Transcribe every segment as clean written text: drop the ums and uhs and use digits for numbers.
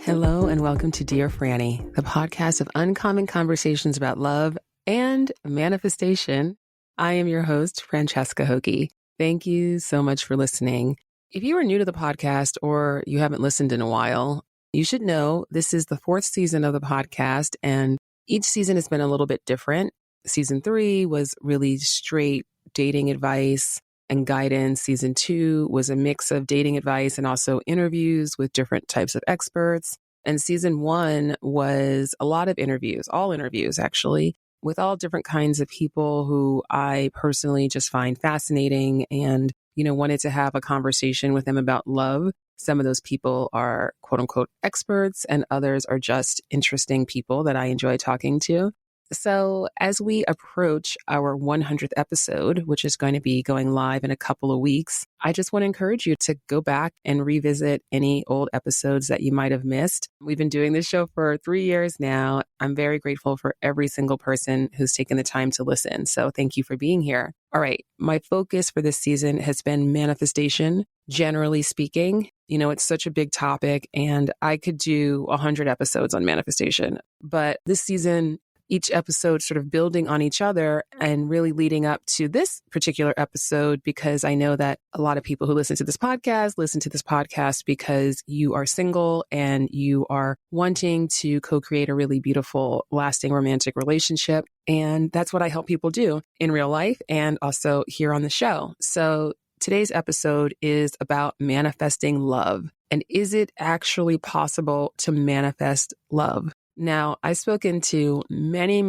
Hello and welcome to Dear Franny, the podcast of uncommon conversations about love and manifestation. I am your host, Francesca Hogi. Thank you so much for listening. If you are new to the podcast or you haven't listened in a while, you should know this is the 4th season of the podcast, and each season has been a little bit different. Season 3 was really straight dating advice and guidance. Season 2 was a mix of dating advice and also interviews with different types of experts. And season 1 was a lot of interviews, all interviews actually, with all different kinds of people who I personally just find fascinating and, wanted to have a conversation with them about love. Some of those people are quote unquote experts and others are just interesting people that I enjoy talking to. So as we approach our 100th episode, which is going to be going live in a couple of weeks, I just want to encourage you to go back and revisit any old episodes that you might have missed. We've been doing this show for 3 years now. I'm very grateful for every single person who's taken the time to listen. So thank you for being here. All right. My focus for this season has been manifestation, generally speaking. It's such a big topic and I could do 100 episodes on manifestation, but this season, each episode sort of building on each other and really leading up to this particular episode, because I know that a lot of people who listen to this podcast because you are single and you are wanting to co-create a really beautiful, lasting romantic relationship. And that's what I help people do in real life and also here on the show. So today's episode is about manifesting love. And is it actually possible to manifest love? Now, I've spoken to many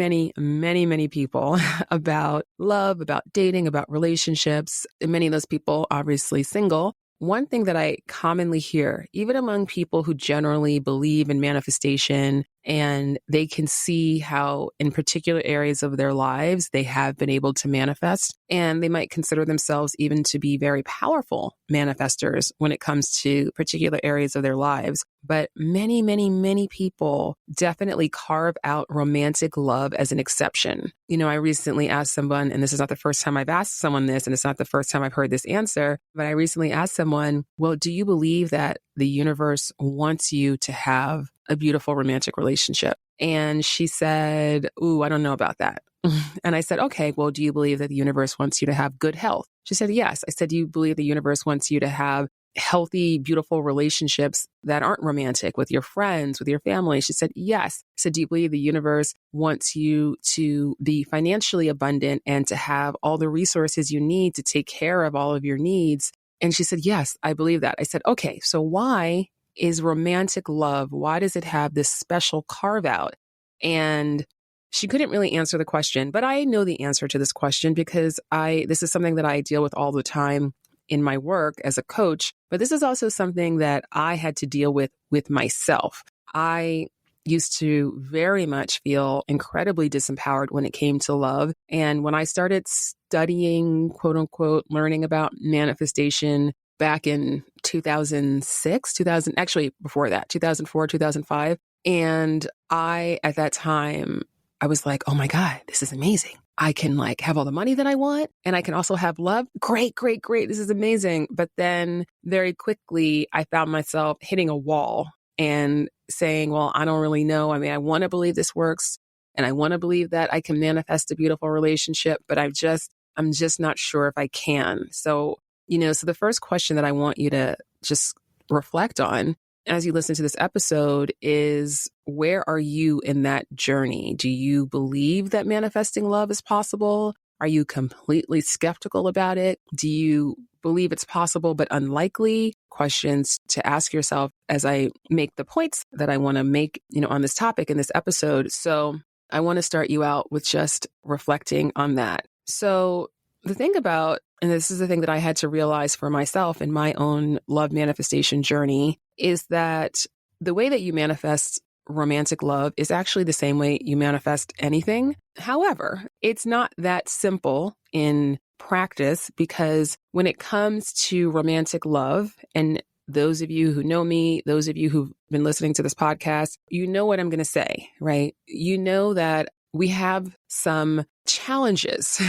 people about love, about dating, about relationships, and many of those people obviously single. One thing that I commonly hear, even among people who generally believe in manifestation and they can see how in particular areas of their lives they have been able to manifest, and they might consider themselves even to be very powerful manifestors when it comes to particular areas of their lives. But many people definitely carve out romantic love as an exception. I recently asked someone, and this is not the first time I've asked someone this, and it's not the first time I've heard this answer, but I recently asked someone, well, do you believe that the universe wants you to have a beautiful romantic relationship? And she said, ooh, I don't know about that. And I said, okay, well, do you believe that the universe wants you to have good health? She said, yes. I said, do you believe the universe wants you to have healthy, beautiful relationships that aren't romantic with your friends, with your family? She said, yes. I said, do you believe the universe wants you to be financially abundant and to have all the resources you need to take care of all of your needs? And she said, yes, I believe that. I said, okay, so why is romantic love, why does it have this special carve out? And she couldn't really answer the question, but I know the answer to this question because this is something that I deal with all the time in my work as a coach, but this is also something that I had to deal with myself. I used to very much feel incredibly disempowered when it came to love. And when I started studying, quote unquote, learning about manifestation back in 2006, actually before that, 2004, 2005. And at that time, I was like, oh my God, this is amazing. I can have all the money that I want and I can also have love. Great. This is amazing. But then very quickly, I found myself hitting a wall and saying, well, I don't really know. I mean, I want to believe this works and I want to believe that I can manifest a beautiful relationship, but I'm just not sure if I can. So the first question that I want you to just reflect on as you listen to this episode is, where are you in that journey? Do you believe that manifesting love is possible? Are you completely skeptical about it? Do you believe it's possible but unlikely? Questions to ask yourself as I make the points that I want to make, on this topic in this episode. So I want to start you out with just reflecting on that. So the thing about, and this is the thing that I had to realize for myself in my own love manifestation journey, is that the way that you manifest romantic love is actually the same way you manifest anything. However, it's not that simple in practice, because when it comes to romantic love, and those of you who know me, those of you who've been listening to this podcast, you know what I'm going to say, right? You know that we have some challenges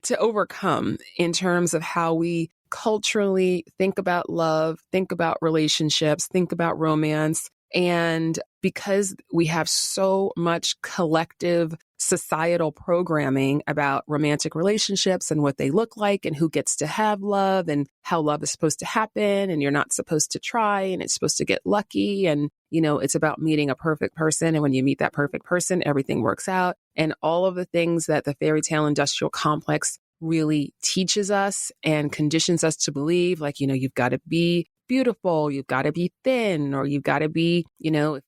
to overcome in terms of how we culturally think about love, think about relationships, think about romance. And because we have so much collective societal programming about romantic relationships and what they look like and who gets to have love and how love is supposed to happen and you're not supposed to try and it's supposed to get lucky and, it's about meeting a perfect person. And when you meet that perfect person, everything works out. And all of the things that the fairy tale industrial complex really teaches us and conditions us to believe, like, you've got to be beautiful, you've got to be thin, or you've got to be,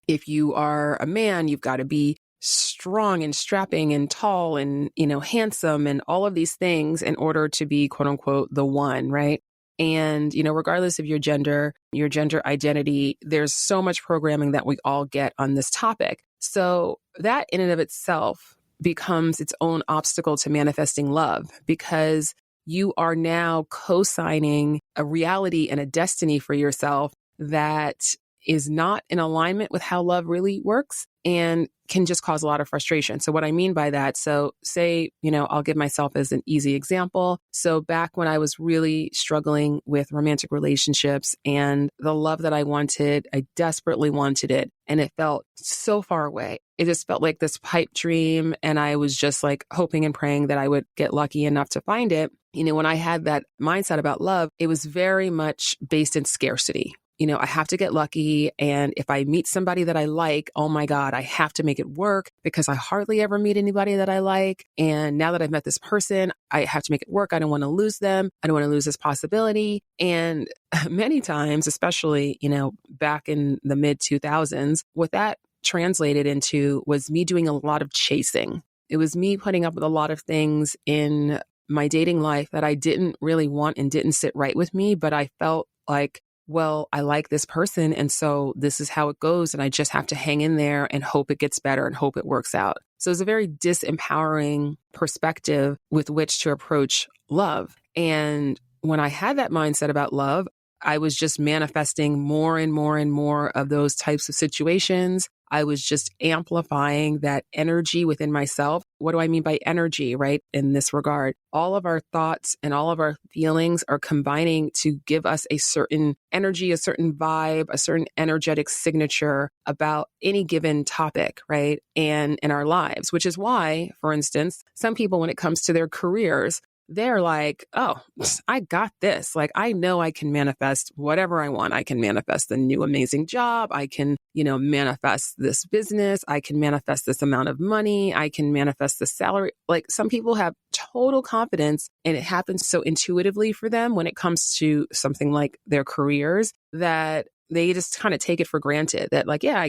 if you are a man, you've got to be strong and strapping and tall and, handsome and all of these things in order to be quote unquote the one, right? And, regardless of your gender identity, there's so much programming that we all get on this topic. So that in and of itself becomes its own obstacle to manifesting love because you are now co-signing a reality and a destiny for yourself that is not in alignment with how love really works and can just cause a lot of frustration. So what I mean by that, so say, I'll give myself as an easy example. So back when I was really struggling with romantic relationships and the love that I wanted, I desperately wanted it. And it felt so far away. It just felt like this pipe dream. And I was just like hoping and praying that I would get lucky enough to find it. When I had that mindset about love, it was very much based in scarcity. I have to get lucky. And if I meet somebody that I like, oh my God, I have to make it work because I hardly ever meet anybody that I like. And now that I've met this person, I have to make it work. I don't want to lose them. I don't want to lose this possibility. And many times, especially, back in the mid 2000s, what that translated into was me doing a lot of chasing. It was me putting up with a lot of things in my dating life that I didn't really want and didn't sit right with me, but I felt like, well, I like this person. And so this is how it goes. And I just have to hang in there and hope it gets better and hope it works out. So it's a very disempowering perspective with which to approach love. And when I had that mindset about love, I was just manifesting more and more and more of those types of situations. I was just amplifying that energy within myself. What do I mean by energy, right? In this regard, all of our thoughts and all of our feelings are combining to give us a certain energy, a certain vibe, a certain energetic signature about any given topic, right? And in our lives, which is why, for instance, some people, when it comes to their careers, they're like, oh, I got this. Like, I know I can manifest whatever I want. I can manifest the new amazing job. I can, manifest this business. I can manifest this amount of money. I can manifest the salary. Like, some people have total confidence and it happens so intuitively for them when it comes to something like their careers that they just kind of take it for granted that like, yeah,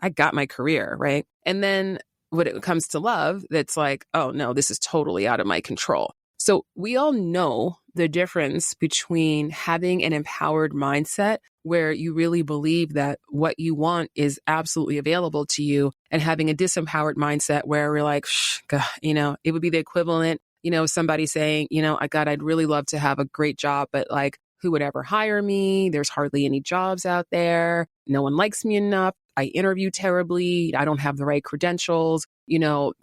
I got my career. Right. And then when it comes to love, that's like, oh no, this is totally out of my control. So we all know the difference between having an empowered mindset where you really believe that what you want is absolutely available to you and having a disempowered mindset where we're like, God, it would be the equivalent, somebody saying, I'd really love to have a great job, but like, who would ever hire me? There's hardly any jobs out there. No one likes me enough. I interview terribly. I don't have the right credentials.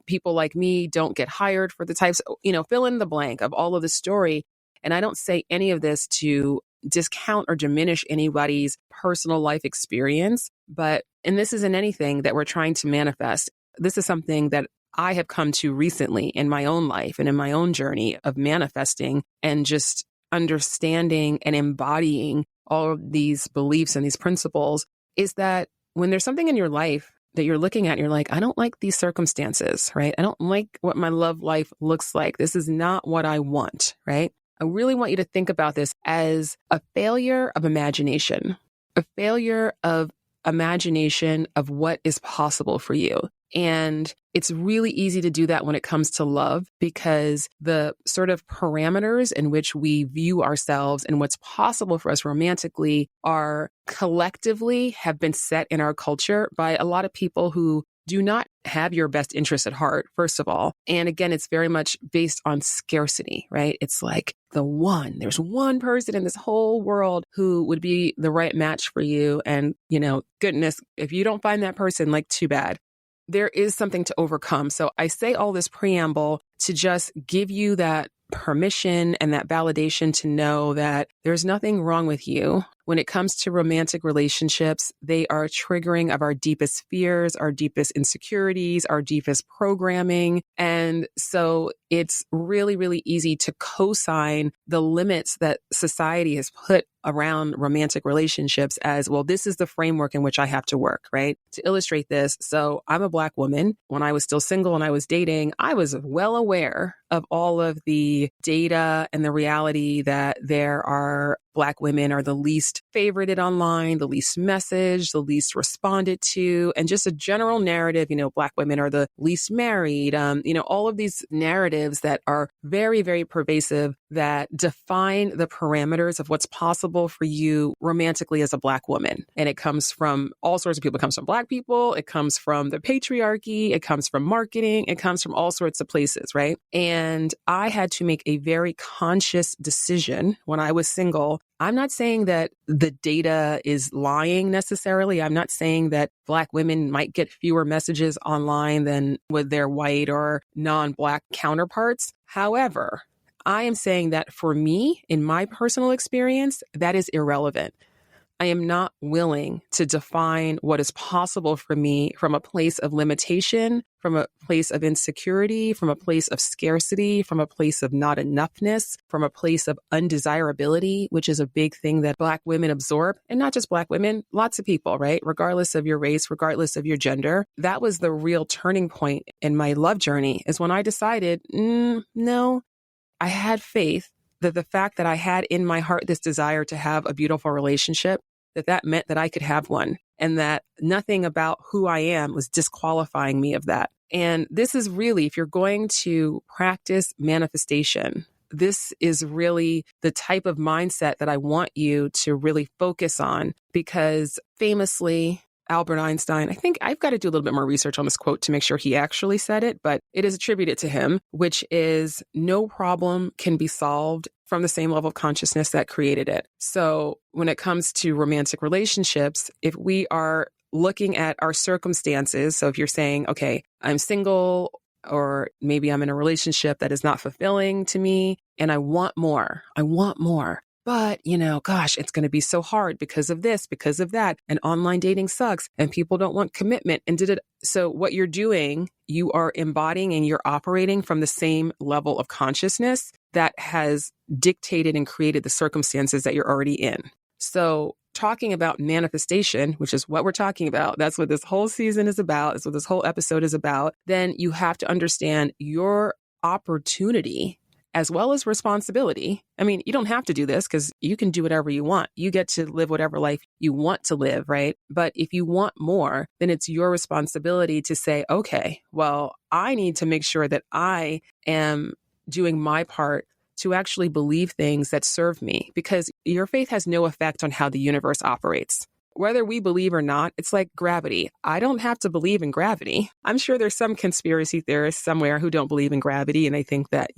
People like me don't get hired for the types, fill in the blank of all of the story. And I don't say any of this to discount or diminish anybody's personal life experience. And this isn't anything that we're trying to manifest. This is something that I have come to recently in my own life and in my own journey of manifesting and just understanding and embodying all of these beliefs and these principles is that when there's something in your life that you're looking at and you're like, I don't like these circumstances, right? I don't like what my love life looks like. This is not what I want, right? I really want you to think about this as a failure of imagination, a failure of imagination of what is possible for you. And it's really easy to do that when it comes to love because the sort of parameters in which we view ourselves and what's possible for us romantically are collectively have been set in our culture by a lot of people who do not have your best interest at heart, first of all. And again, it's very much based on scarcity, right? It's like there's one person in this whole world who would be the right match for you. And, goodness, if you don't find that person, like, too bad. There is something to overcome. So I say all this preamble to just give you that permission and that validation to know that there's nothing wrong with you. when it comes to romantic relationships, they are triggering of our deepest fears, our deepest insecurities, our deepest programming. And so it's really, really easy to co-sign the limits that society has put around romantic relationships as, well, this is the framework in which I have to work, right? To illustrate this, so I'm a Black woman. When I was still single and I was dating, I was well aware of all of the data and the reality that there are Black women are the least favorited online, the least messaged, the least responded to, and just a general narrative, Black women are the least married, all of these narratives that are very, very pervasive that define the parameters of what's possible for you romantically as a Black woman. And it comes from all sorts of people. It comes from Black people. It comes from the patriarchy. It comes from marketing. It comes from all sorts of places, right? And I had to make a very conscious decision when I was single. I'm not saying that the data is lying necessarily. I'm not saying that Black women might get fewer messages online than with their white or non-Black counterparts. However, I am saying that for me, in my personal experience, that is irrelevant. I am not willing to define what is possible for me from a place of limitation, from a place of insecurity, from a place of scarcity, from a place of not enoughness, from a place of undesirability, which is a big thing that Black women absorb. And not just Black women, lots of people, right? Regardless of your race, regardless of your gender. That was the real turning point in my love journey, is when I decided, no, I had faith that the fact that I had in my heart this desire to have a beautiful relationship, that meant that I could have one, and that nothing about who I am was disqualifying me of that. And this is really, if you're going to practice manifestation, this is really the type of mindset that I want you to really focus on, because famously, Albert Einstein, I think I've got to do a little bit more research on this quote to make sure he actually said it, but it is attributed to him, which is, no problem can be solved from the same level of consciousness that created it. So when it comes to romantic relationships, if we are looking at our circumstances, so if you're saying, okay, I'm single, or maybe I'm in a relationship that is not fulfilling to me and I want more. But, gosh, it's going to be so hard because of this, because of that. And online dating sucks and people don't want commitment. So what you're doing, you are embodying and you're operating from the same level of consciousness that has dictated and created the circumstances that you're already in. So talking about manifestation, which is what we're talking about, that's what this whole season is about. That's what this whole episode is about. Then you have to understand your opportunity as well as responsibility. I mean, you don't have to do this because you can do whatever you want. You get to live whatever life you want to live, right? But if you want more, then it's your responsibility to say, okay, well, I need to make sure that I am doing my part to actually believe things that serve me, because your faith has no effect on how the universe operates. Whether we believe or not, it's like gravity. I don't have to believe in gravity. I'm sure there's some conspiracy theorists somewhere who don't believe in gravity. And they think that,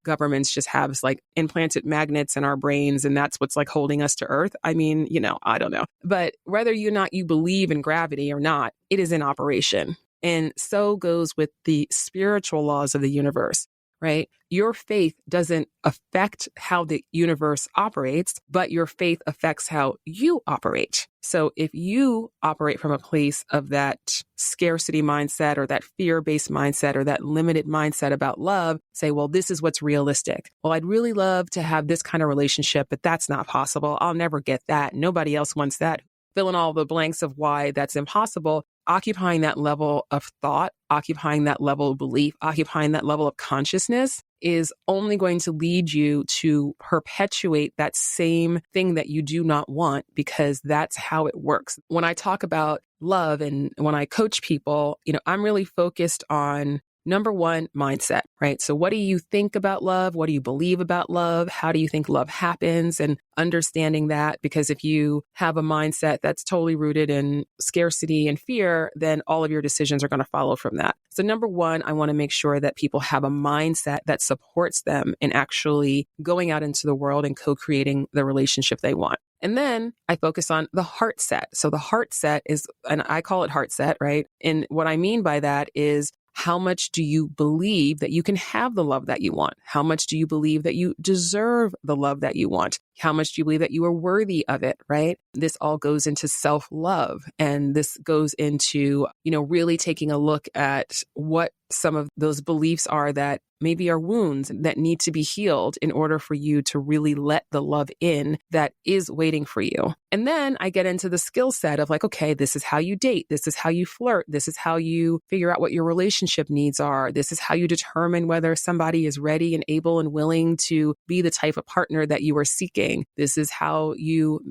governments just have like implanted magnets in our brains and that's what's like holding us to Earth. I mean, I don't know. But whether you believe in gravity or not, it is in operation. And so goes with the spiritual laws of the universe. Right? Your faith doesn't affect how the universe operates, but your faith affects how you operate. So if you operate from a place of that scarcity mindset or that fear-based mindset or that limited mindset about love, say, well, this is what's realistic. Well, I'd really love to have this kind of relationship, but that's not possible. I'll never get that. Nobody else wants that. Fill in all the blanks of why that's impossible. Occupying that level of thought, occupying that level of belief, occupying that level of consciousness is only going to lead you to perpetuate that same thing that you do not want, because that's how it works. When I talk about love and when I coach people, I'm really focused on number one, mindset, right? So what do you think about love? What do you believe about love? How do you think love happens? And understanding that, because if you have a mindset that's totally rooted in scarcity and fear, then all of your decisions are going to follow from that. So number one, I want to make sure that people have a mindset that supports them in actually going out into the world and co-creating the relationship they want. And then I focus on the heart set. So the heart set is, and I call it heart set, right? And what I mean by that is, how much do you believe that you can have the love that you want? How much do you believe that you deserve the love that you want? How much do you believe that you are worthy of it, right? This all goes into self-love. And this goes into, really taking a look at what some of those beliefs are that maybe are wounds that need to be healed in order for you to really let the love in that is waiting for you. And then I get into the skill set of like, okay, this is how you date. This is how you flirt. This is how you figure out what your relationship needs are. This is how you determine whether somebody is ready and able and willing to be the type of partner that you are seeking. This is how you,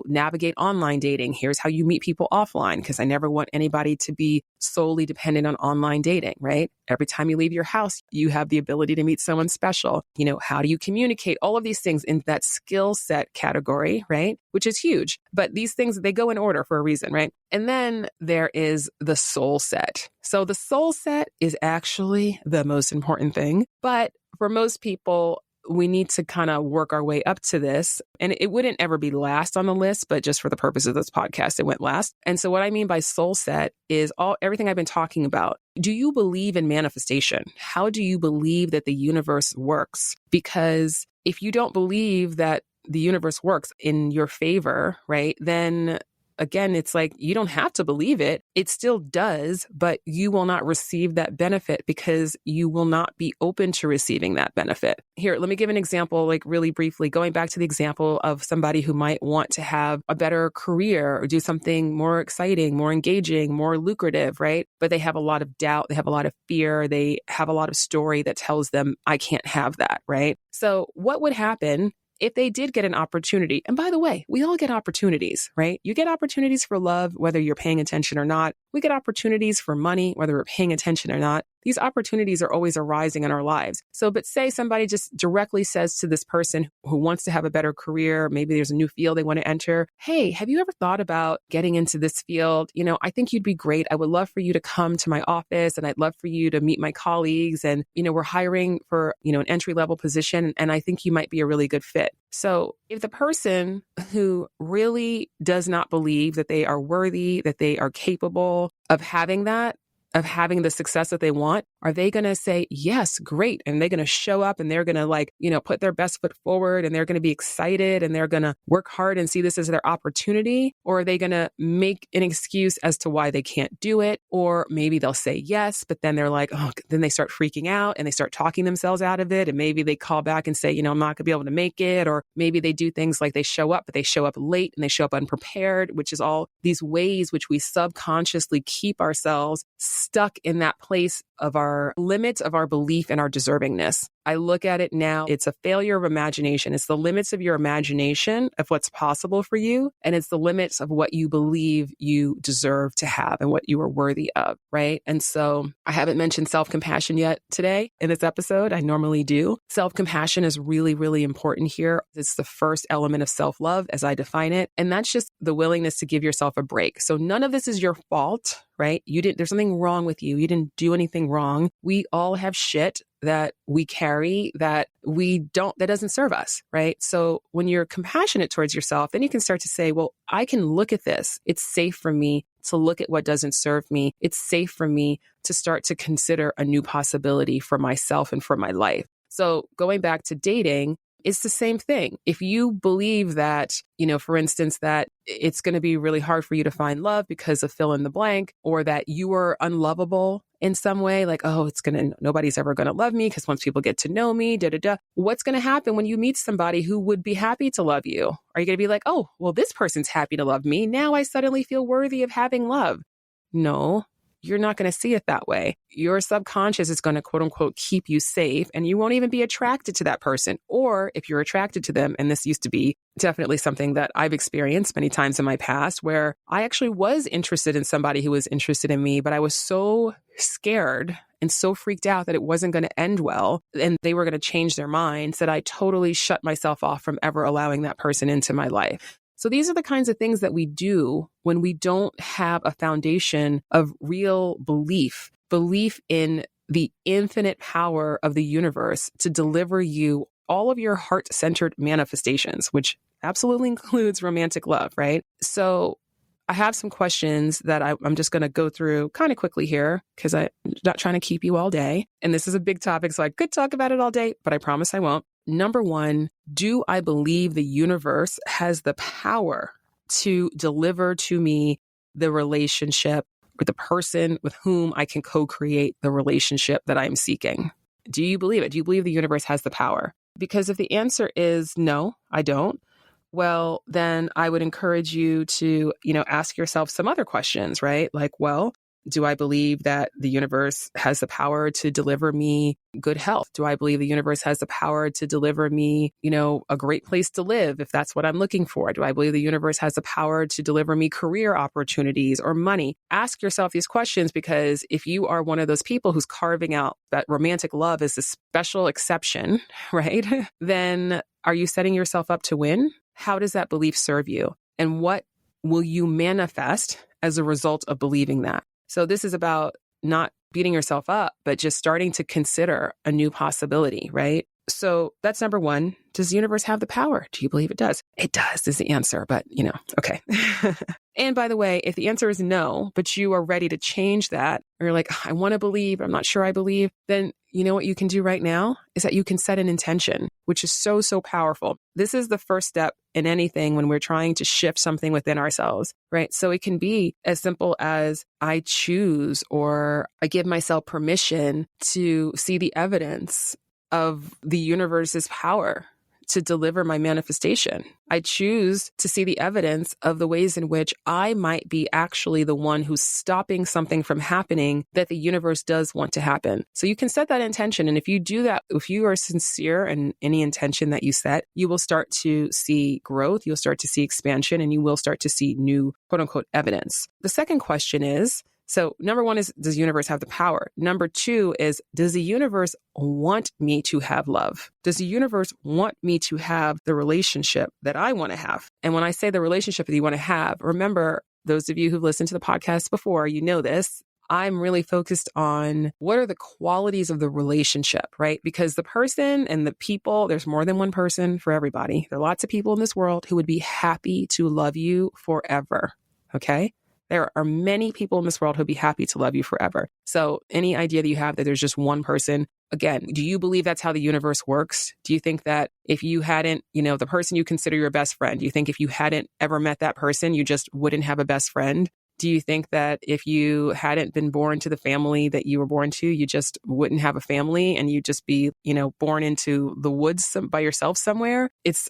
navigate online dating. Here's how you meet people offline, because I never want anybody to be solely dependent on online dating, right? Every time you leave your house, you have the ability to meet someone special. How do you communicate? All of these things in that skill set category, right? Which is huge. But these things, they go in order for a reason, right? And then there is the soul set. So the soul set is actually the most important thing. But for most people, we need to kind of work our way up to this. And it wouldn't ever be last on the list, but just for the purpose of this podcast, it went last. And so what I mean by soul set is everything I've been talking about. Do you believe in manifestation? How do you believe that the universe works? Because if you don't believe that the universe works in your favor, right, then again, it's like you don't have to believe it. It still does, but you will not receive that benefit because you will not be open to receiving that benefit. Here, let me give an example, like really briefly, going back to the example of somebody who might want to have a better career or do something more exciting, more engaging, more lucrative, right? But they have a lot of doubt. They have a lot of fear. They have a lot of story that tells them, I can't have that, right? So what would happen if they did get an opportunity? And by the way, we all get opportunities, right? You get opportunities for love, whether you're paying attention or not. We get opportunities for money, whether we're paying attention or not. These opportunities are always arising in our lives. So, but say somebody just directly says to this person who wants to have a better career, maybe there's a new field they want to enter. Hey, have you ever thought about getting into this field? I think you'd be great. I would love for you to come to my office and I'd love for you to meet my colleagues. And, we're hiring for, an entry-level position. And I think you might be a really good fit. So if the person who really does not believe that they are worthy, that they are capable of having that, of having the success that they want, are they going to say, yes, great? And they're going to show up and they're going to, put their best foot forward and they're going to be excited and they're going to work hard and see this as their opportunity? Or are they going to make an excuse as to why they can't do it? Or maybe they'll say yes, but then they're like, then they start freaking out and they start talking themselves out of it. And maybe they call back and say, I'm not going to be able to make it. Or maybe they do things like they show up, but they show up late and they show up unprepared, which is all these ways which we subconsciously keep ourselves stuck in that place of our limits of our belief and our deservingness. I look at it now, it's a failure of imagination. It's the limits of your imagination of what's possible for you. And it's the limits of what you believe you deserve to have and what you are worthy of, right? And so I haven't mentioned self-compassion yet today in this episode. I normally do. Self-compassion is really, really important here. It's the first element of self-love as I define it. And that's just the willingness to give yourself a break. So none of this is your fault, right? There's something wrong with you. You didn't do anything wrong. We all have shit that we carry that doesn't serve us, right? So when you're compassionate towards yourself, then you can start to say, well, I can look at this. It's safe for me to look at what doesn't serve me. It's safe for me to start to consider a new possibility for myself and for my life. So going back to dating, it's the same thing. If you believe that, for instance, that it's going to be really hard for you to find love because of fill in the blank, or that you are unlovable in some way, like, nobody's ever going to love me because once people get to know me, what's going to happen when you meet somebody who would be happy to love you? Are you going to be like, oh, well, this person's happy to love me. Now I suddenly feel worthy of having love. No. You're not going to see it that way. Your subconscious is going to, quote unquote, keep you safe, and you won't even be attracted to that person. Or if you're attracted to them, and this used to be definitely something that I've experienced many times in my past, where I actually was interested in somebody who was interested in me, but I was so scared and so freaked out that it wasn't going to end well and they were going to change their minds that I totally shut myself off from ever allowing that person into my life. So these are the kinds of things that we do when we don't have a foundation of real belief in the infinite power of the universe to deliver you all of your heart-centered manifestations, which absolutely includes romantic love, right? So I have some questions that I'm just going to go through kind of quickly here because I'm not trying to keep you all day. And this is a big topic, so I could talk about it all day, but I promise I won't. Number one, do I believe the universe has the power to deliver to me the relationship or the person with whom I can co-create the relationship that I'm seeking? Do you believe it? Do you believe the universe has the power? Because if the answer is no, I don't, well, then I would encourage you to, ask yourself some other questions, right? Like, well, do I believe that the universe has the power to deliver me good health? Do I believe the universe has the power to deliver me, a great place to live if that's what I'm looking for? Do I believe the universe has the power to deliver me career opportunities or money? Ask yourself these questions, because if you are one of those people who's carving out that romantic love as a special exception, right? Then are you setting yourself up to win? How does that belief serve you? And what will you manifest as a result of believing that? So this is about not beating yourself up, but just starting to consider a new possibility, right? So that's number one. Does the universe have the power? Do you believe it does? It does is the answer, but okay. And by the way, if the answer is no, but you are ready to change that, or you're like, I want to believe, I'm not sure I believe, then you know what you can do right now is that you can set an intention, which is so, so powerful. This is the first step in anything when we're trying to shift something within ourselves, right? So it can be as simple as I choose, or I give myself permission to see the evidence of the universe's power to deliver my manifestation. I choose to see the evidence of the ways in which I might be actually the one who's stopping something from happening that the universe does want to happen. So you can set that intention. And if you do that, if you are sincere in any intention that you set, you will start to see growth, you'll start to see expansion, and you will start to see new quote unquote evidence. The second question is, so number one is, does the universe have the power? Number two is, does the universe want me to have love? Does the universe want me to have the relationship that I want to have? And when I say the relationship that you want to have, remember, those of you who've listened to the podcast before, you know this, I'm really focused on what are the qualities of the relationship, right? Because the person and the people, there's more than one person for everybody. There are lots of people in this world who would be happy to love you forever, okay? There are many people in this world who'd be happy to love you forever. So any idea that you have that there's just one person, again, do you believe that's how the universe works? Do you think that if you hadn't, the person you consider your best friend, do you think if you hadn't ever met that person, you just wouldn't have a best friend? Do you think that if you hadn't been born to the family that you were born to, you just wouldn't have a family and you'd just be, born into the woods by yourself somewhere? It's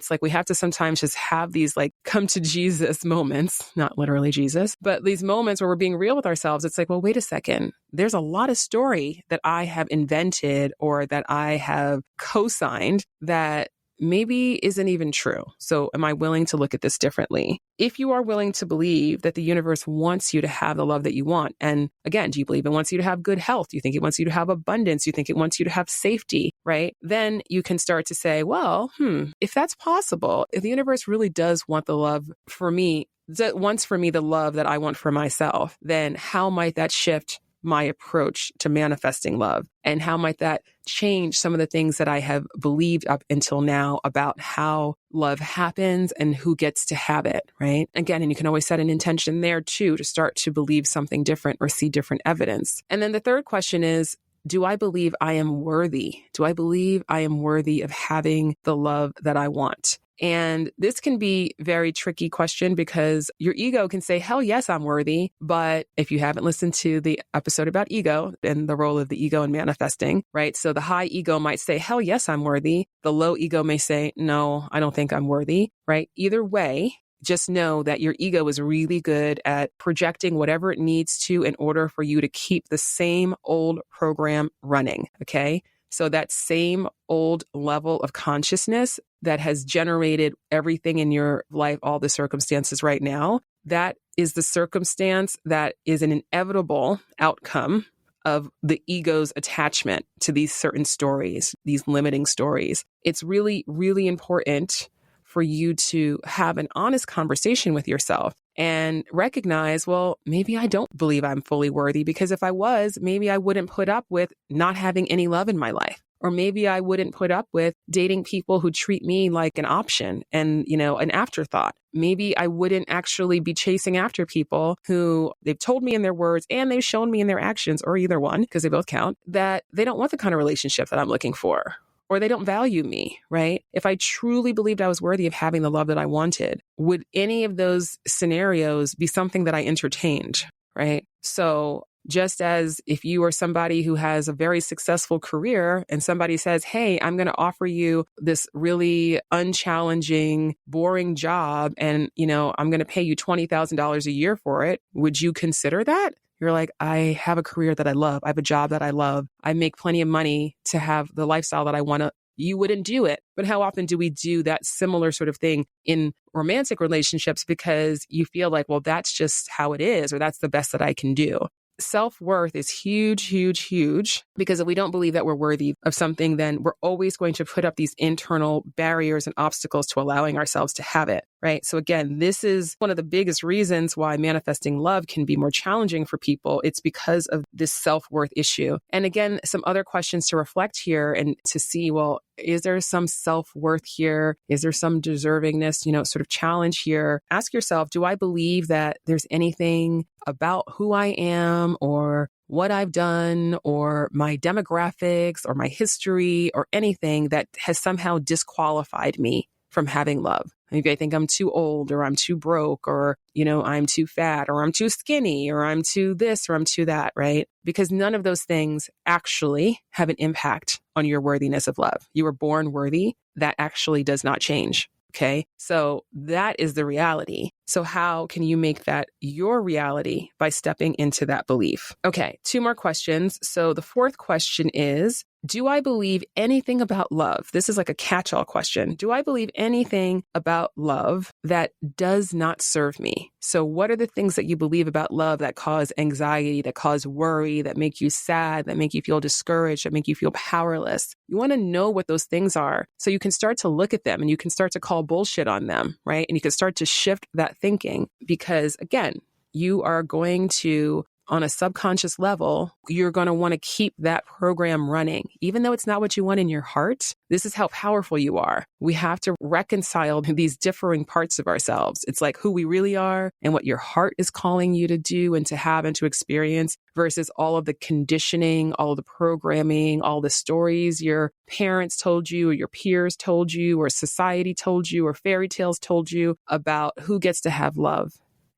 like we have to sometimes just have these like come to Jesus moments, not literally Jesus, but these moments where we're being real with ourselves. It's like, well, wait a second. There's a lot of story that I have invented or that I have co-signed that maybe isn't even true. So am I willing to look at this differently? If you are willing to believe that the universe wants you to have the love that you want, and again, do you believe it wants you to have good health? Do you think it wants you to have abundance? Do you think it wants you to have safety, right? Then you can start to say, well, if that's possible, if the universe really does want the love for me, wants for me the love that I want for myself, then how might that shift my approach to manifesting love? And how might that change some of the things that I have believed up until now about how love happens and who gets to have it, right? Again, and you can always set an intention there too, to start to believe something different or see different evidence. And then the third question is, do I believe I am worthy? Do I believe I am worthy of having the love that I want? And this can be a very tricky question because your ego can say, hell yes, I'm worthy. But if you haven't listened to the episode about ego and the role of the ego in manifesting, right? So the high ego might say, hell yes, I'm worthy. The low ego may say, no, I don't think I'm worthy, right? Either way, just know that your ego is really good at projecting whatever it needs to in order for you to keep the same old program running, okay? So that same old level of consciousness that has generated everything in your life, all the circumstances right now, that is the circumstance that is an inevitable outcome of the ego's attachment to these certain stories, these limiting stories. It's really, really important for you to have an honest conversation with yourself and recognize, well, maybe I don't believe I'm fully worthy, because if I was, maybe I wouldn't put up with not having any love in my life. Or maybe I wouldn't put up with dating people who treat me like an option and, an afterthought. Maybe I wouldn't actually be chasing after people who they've told me in their words and they've shown me in their actions, or either one, because they both count, that they don't want the kind of relationship that I'm looking for. or they don't value me, right? If I truly believed I was worthy of having the love that I wanted, would any of those scenarios be something that I entertained, right? So just as if you are somebody who has a very successful career and somebody says, hey, I'm going to offer you this really unchallenging, boring job and, I'm going to pay you $20,000 a year for it. Would you consider that? You're like, I have a career that I love. I have a job that I love. I make plenty of money to have the lifestyle that I want to. You wouldn't do it. But how often do we do that similar sort of thing in romantic relationships because you feel like, well, that's just how it is, or that's the best that I can do. Self-worth is huge, huge, huge, because if we don't believe that we're worthy of something, then we're always going to put up these internal barriers and obstacles to allowing ourselves to have it, right? So again, this is one of the biggest reasons why manifesting love can be more challenging for people. It's because of this self-worth issue. And again, some other questions to reflect here and to see, well, is there some self-worth here? Is there some deservingness, sort of challenge here? Ask yourself, do I believe that there's anything about who I am or what I've done or my demographics or my history or anything that has somehow disqualified me from having love? Maybe I think I'm too old or I'm too broke or, I'm too fat or I'm too skinny or I'm too this or I'm too that, right? Because none of those things actually have an impact on your worthiness of love. You were born worthy. That actually does not change. Okay. So that is the reality. So how can you make that your reality? By stepping into that belief. Okay. 2 more questions. So the 4th question is, do I believe anything about love? This is like a catch-all question. Do I believe anything about love that does not serve me? So what are the things that you believe about love that cause anxiety, that cause worry, that make you sad, that make you feel discouraged, that make you feel powerless? You want to know what those things are so you can start to look at them and you can start to call bullshit on them, right? And you can start to shift that thinking because, again, you are going to, on a subconscious level, you're going to want to keep that program running. Even though it's not what you want in your heart, this is how powerful you are. We have to reconcile these differing parts of ourselves. It's like who we really are and what your heart is calling you to do and to have and to experience versus all of the conditioning, all of the programming, all the stories your parents told you or your peers told you or society told you or fairy tales told you about who gets to have love.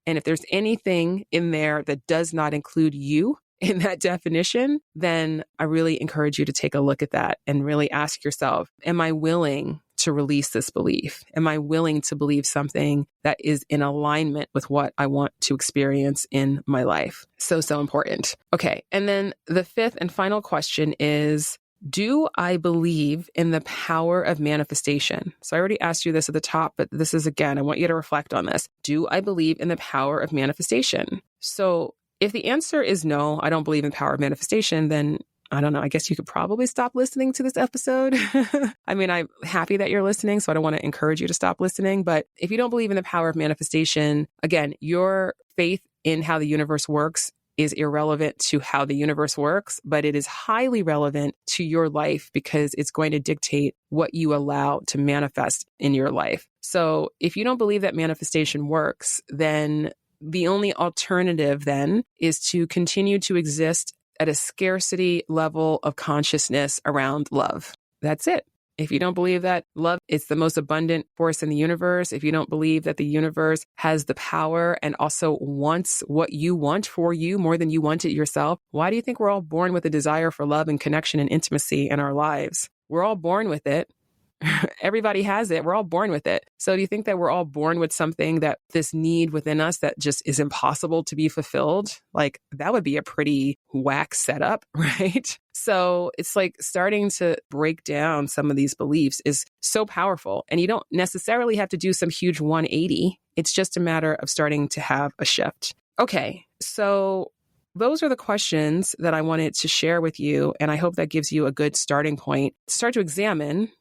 And if there's anything in there that does not include you in that definition, then I really encourage you to take a look at that and really ask yourself, am I willing to release this belief? Am I willing to believe something that is in alignment with what I want to experience in my life? So important. Okay. And then the 5th and final question is, do I believe in the power of manifestation? So I already asked you this at the top, but this is, again, I want you to reflect on this. Do I believe in the power of manifestation? So if the answer is no, I don't believe in the power of manifestation, then I don't know. I guess you could probably stop listening to this episode. I mean, I'm happy that you're listening, so I don't want to encourage you to stop listening. But if you don't believe in the power of manifestation, again, your faith in how the universe works is irrelevant to how the universe works, but it is highly relevant to your life because it's going to dictate what you allow to manifest in your life. So if you don't believe that manifestation works, then the only alternative then is to continue to exist at a scarcity level of consciousness around love. That's it. If you don't believe that love is the most abundant force in the universe, if you don't believe that the universe has the power and also wants what you want for you more than you want it yourself, why do you think we're all born with a desire for love and connection and intimacy in our lives? We're all born with it. Everybody has it. We're all born with it. So do you think that we're all born with something, that this need within us that just is impossible to be fulfilled? Like, that would be a pretty whack setup, right? So it's like starting to break down some of these beliefs is so powerful. And you don't necessarily have to do some huge 180. It's just a matter of starting to have a shift. Okay, so those are the questions that I wanted to share with you. And I hope that gives you a good starting point to start to examine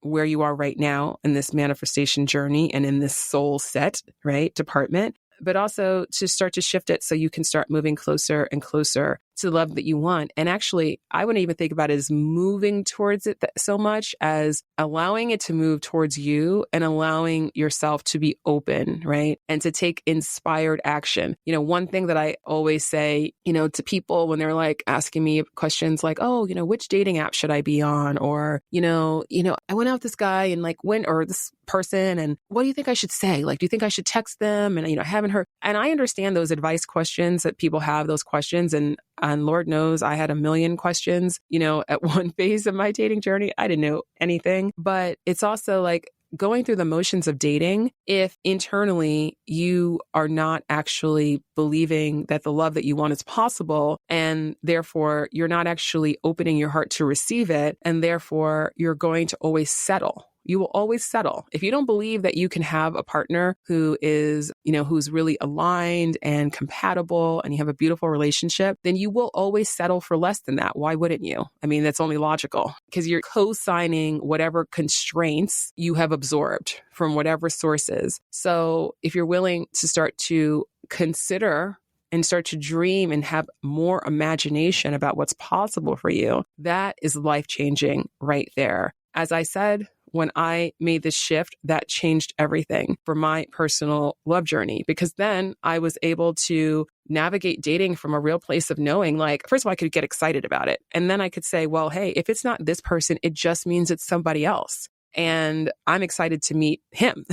where you are right now in this manifestation journey and in this soul set, right, department, but also to start to shift it so you can start moving closer and closer to the love that you want. And actually, I wouldn't even think about it as moving towards it so much as allowing it to move towards you and allowing yourself to be open, right? And to take inspired action. One thing that I always say, to people when they're like asking me questions like, oh, which dating app should I be on? Or, I went out with this guy and like or this person, and what do you think I should say? Like, do you think I should text them? And, I haven't heard. And I understand those advice questions that people have, those questions. And Lord knows I had a million questions, at one phase of my dating journey. I didn't know anything, but it's also like going through the motions of dating. If internally you are not actually believing that the love that you want is possible, and therefore you're not actually opening your heart to receive it, and therefore you're going to always settle. You will always settle. If you don't believe that you can have a partner who is, who's really aligned and compatible and you have a beautiful relationship, then you will always settle for less than that. Why wouldn't you? I mean, that's only logical because you're co-signing whatever constraints you have absorbed from whatever sources. So if you're willing to start to consider and start to dream and have more imagination about what's possible for you, that is life-changing right there. As I said, when I made this shift, that changed everything for my personal love journey, because then I was able to navigate dating from a real place of knowing, like, first of all, I could get excited about it. And then I could say, well, hey, if it's not this person, it just means it's somebody else. And I'm excited to meet him,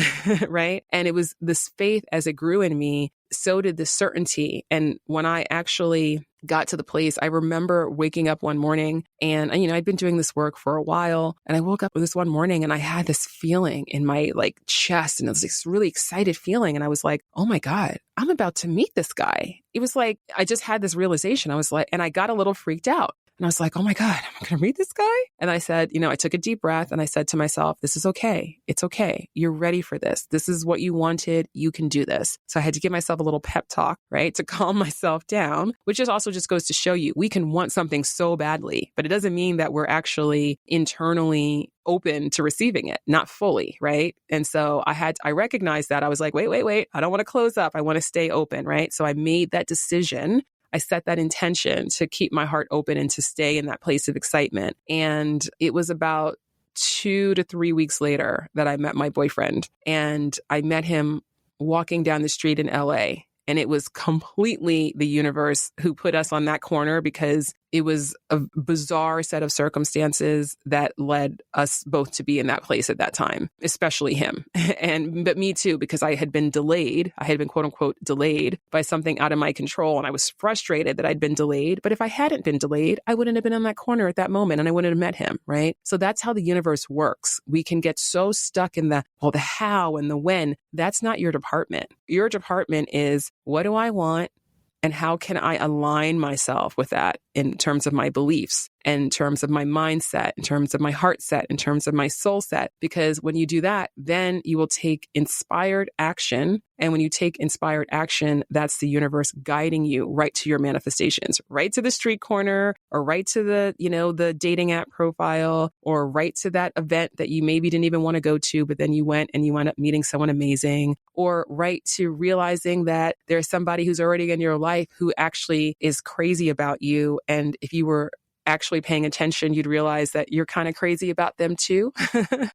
right? And it was this faith as it grew in me, so did the certainty. And when I actually got to the place, I remember waking up one morning and, I'd been doing this work for a while, and I woke up this one morning and I had this feeling in my chest, and it was this really excited feeling. And I was like, oh my God, I'm about to meet this guy. It was like, I just had this realization. I was like, and I got a little freaked out. And I was like, oh my God, am I going to meet this guy? And I said, I took a deep breath and I said to myself, this is okay. It's okay. You're ready for this. This is what you wanted. You can do this. So I had to give myself a little pep talk, right? To calm myself down, which is also just goes to show you, we can want something so badly, but it doesn't mean that we're actually internally open to receiving it, not fully, right? And so I recognized that. I was like, wait. I don't want to close up. I want to stay open, right? So I made that decision. I set that intention to keep my heart open and to stay in that place of excitement. And it was about 2 to 3 weeks later that I met my boyfriend, and I met him walking down the street in LA. And it was completely the universe who put us on that corner, because it was a bizarre set of circumstances that led us both to be in that place at that time, especially him. But me too, because I had been delayed. I had been quote unquote delayed by something out of my control. And I was frustrated that I'd been delayed. But if I hadn't been delayed, I wouldn't have been on that corner at that moment, and I wouldn't have met him, right? So that's how the universe works. We can get so stuck in the how and the when. That's not your department. Your department is, what do I want? And how can I align myself with that in terms of my beliefs, in terms of my mindset, in terms of my heart set, in terms of my soul set? Because when you do that, then you will take inspired action. And when you take inspired action, that's the universe guiding you right to your manifestations, right to the street corner, or right to the, the dating app profile, or right to that event that you maybe didn't even want to go to, but then you went and you wound up meeting someone amazing, or right to realizing that there's somebody who's already in your life who actually is crazy about you. And if you were actually paying attention, you'd realize that you're kind of crazy about them too.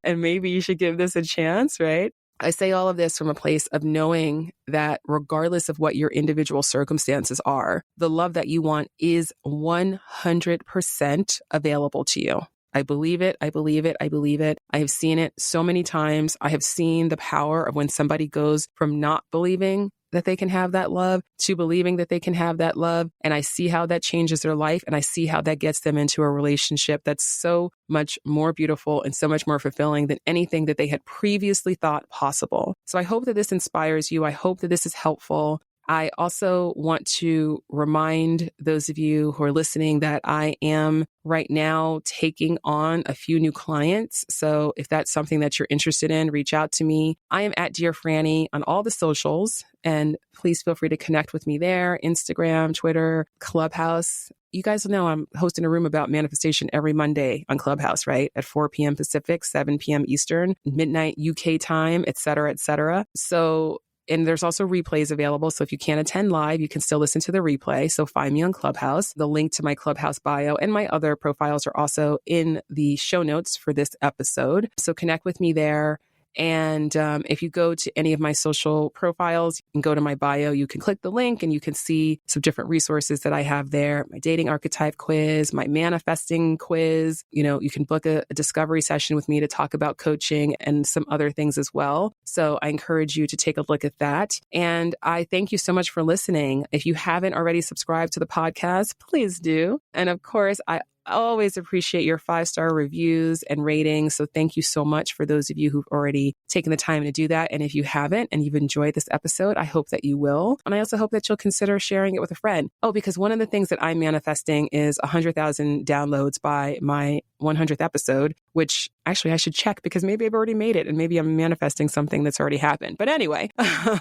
And maybe you should give this a chance, right? I say all of this from a place of knowing that regardless of what your individual circumstances are, the love that you want is 100% available to you. I believe it. I believe it. I believe it. I have seen it so many times. I have seen the power of when somebody goes from not believing that they can have that love to believing that they can have that love. And I see how that changes their life. And I see how that gets them into a relationship that's so much more beautiful and so much more fulfilling than anything that they had previously thought possible. So I hope that this inspires you. I hope that this is helpful. I also want to remind those of you who are listening that I am right now taking on a few new clients. So if that's something that you're interested in, reach out to me. I am at Dear Franny on all the socials, and please feel free to connect with me there. Instagram, Twitter, Clubhouse. You guys know I'm hosting a room about manifestation every Monday on Clubhouse, right? At 4 p.m. Pacific, 7 p.m. Eastern, midnight UK time, et cetera, et cetera. So And there's also replays available. So if you can't attend live, you can still listen to the replay. So find me on Clubhouse. The link to my Clubhouse bio and my other profiles are also in the show notes for this episode. So connect with me there. And if you go to any of my social profiles, you can go to my bio, you can click the link and you can see some different resources that I have there. My dating archetype quiz, my manifesting quiz. You can book a discovery session with me to talk about coaching and some other things as well. So I encourage you to take a look at that. And I thank you so much for listening. If you haven't already subscribed to the podcast, please do. And of course, I always appreciate your 5-star reviews and ratings. So thank you so much for those of you who've already taken the time to do that. And if you haven't and you've enjoyed this episode, I hope that you will. And I also hope that you'll consider sharing it with a friend. Oh, because one of the things that I'm manifesting is 100,000 downloads by my 100th episode, which actually I should check because maybe I've already made it and maybe I'm manifesting something that's already happened. But anyway,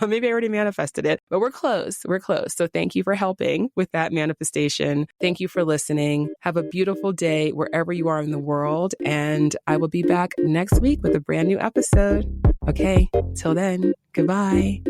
maybe I already manifested it, but we're close. We're close. So thank you for helping with that manifestation. Thank you for listening. Have a beautiful day wherever you are in the world. And I will be back next week with a brand new episode. Okay, till then, goodbye.